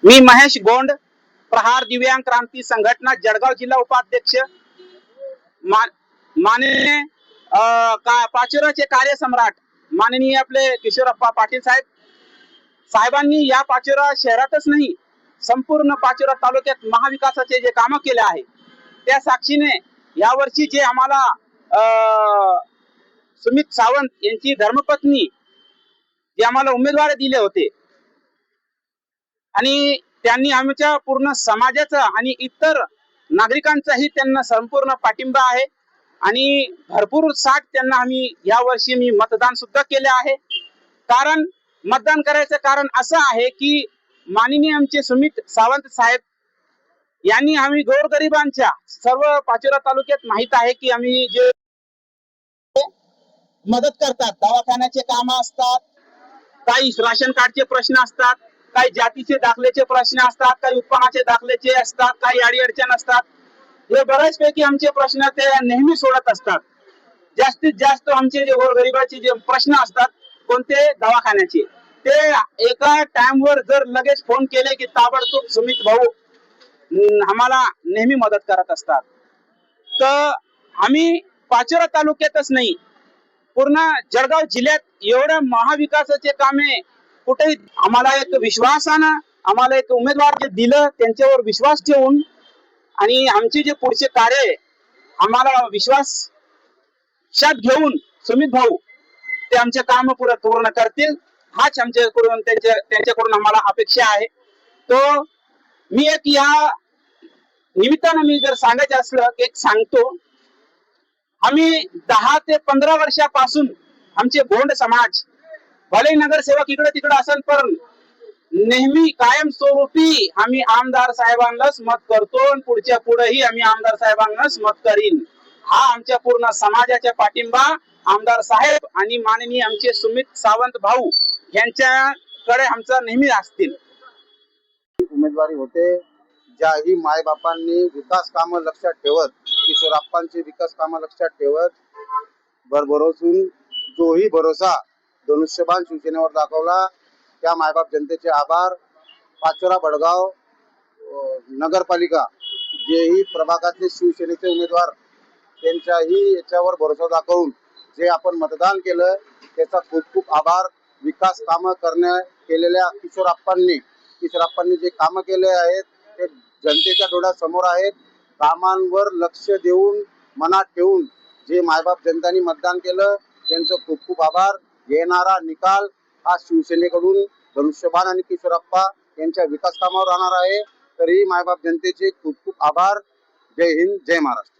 मी महेश गोंड, प्रहार दिव्यांग क्रांती संघटना जळगाव जिल्हा उपाध्यक्ष, माननीय पाचोराचे कार्यसम्राट माननीय आपले किशोरप्पा पाटील साहेबांनी या पाचोरा शहरातच नाही संपूर्ण पाचोरा तालुक्यात महाविकासाचे जे काम केले आहे त्या साक्षीने यावर्षी जे आम्हाला सुमित सावंत यांची धर्मपत्नी जे आम्हाला उमेदवार दिले होते आणि त्यांनी आमच्या पूर्ण समाजाचा आणि इतर नागरिकांचाही त्यांना संपूर्ण पाठिंबा आहे आणि भरपूर साथ त्यांना आम्ही या वर्षी मी मतदान सुद्धा केले आहे। कारण मतदान करायचं कारण असं आहे की माननीय आमचे सुमित सावंत साहेब यांनी आम्ही गोरगरिबांच्या सर्व पाचोरा तालुक्यात माहित आहे की आम्ही जे मदत करतात, दवाखान्याचे काम असतात, काही राशन कार्डचे प्रश्न असतात, काही जातीचे दाखल्याचे प्रश्न असतात, काही उत्पन्नाचे दाखल्याचे असतात, काही अडीअडचण असतात, हे बऱ्याचपैकी आमचे प्रश्न ते नेहमी सोडत असतात। जास्तीत जास्त आमचे जे गोरगरिबाचे जे प्रश्न असतात कोणते दवाखान्याचे ते एका टाइमवर जर लगेच फोन केले की ताबडतोब सुमित भाऊ आम्हाला नेहमी मदत करत असतात। तर आम्ही पाचोरा तालुक्यातच नाही पूर्ण जळगाव जिल्ह्यात एवढ्या महाविकासाचे कामे कुठेही आम्हाला एक विश्वासानं आम्हाला एक उमेदवार जे दिलं त्यांच्यावर विश्वास ठेवून आणि आमचे जे पुढचे कार्य आम्हाला विश्वासात घेऊन सुमित भाऊ ते आमचे काम पूर्ण करतील हाच आमच्याकडून त्यांच्याकडून आम्हाला अपेक्षा आहे। तो मी एक या निमित्तानं मी जर सांगायचं असलं एक सांगतो, आम्ही 10 ते 15 वर्षापासून आमचे गोंड समाज भले नगरसेवक इकडे तिकडे असेल पण नेहमी कायम स्वरूपी आम्ही आमदार साहेबांनाच मत करतो आणि पुढच्या पुढेही आम्ही आमदार साहेबांनाच मत करीन। हा आमच्या पूर्ण समाजाचा पाठिंबा आमदार साहेब आणि माननीय आमचे सुमित सावंत भाऊ यांच्याकडे आमचा नेहमी असतील। उमेदवारी होते ज्याही मायबापांनी विकास कामं लक्षात ठेवत किशोरप्पांचे विकास कामं लक्षात ठेवत भरभरोसून जोही भरोसा धनुष्यबाण शिवसेनेवर दाखवला त्या मायबाप जनतेचे आभार। पाचोरा बडगाव नगरपालिका जेही प्रभागातले शिवसेनेचे उमेदवार त्यांच्याही याच्यावर भरोसा दाखवून जे आपण मतदान केलं त्याचा खूप खूप आभार। विकास कामं केलेल्या किशोरप्पांनी जे कामं केले आहेत ते जनतेच्या डोळ्यासमोर आहेत। कामांवर लक्ष देऊन मनात ठेवून जे मायबाप जनतांनी मतदान केलं त्यांचं खूप खूप आभार। येणारा निकाल हा शिवसेनेकडून धनुष्यबाण आणि किशोरप्पा यांच्या विकास कामावर राहणार आहे। तरी मायबाप जनतेचे खूप खूप आभार। जय हिंद, जय महाराष्ट्र।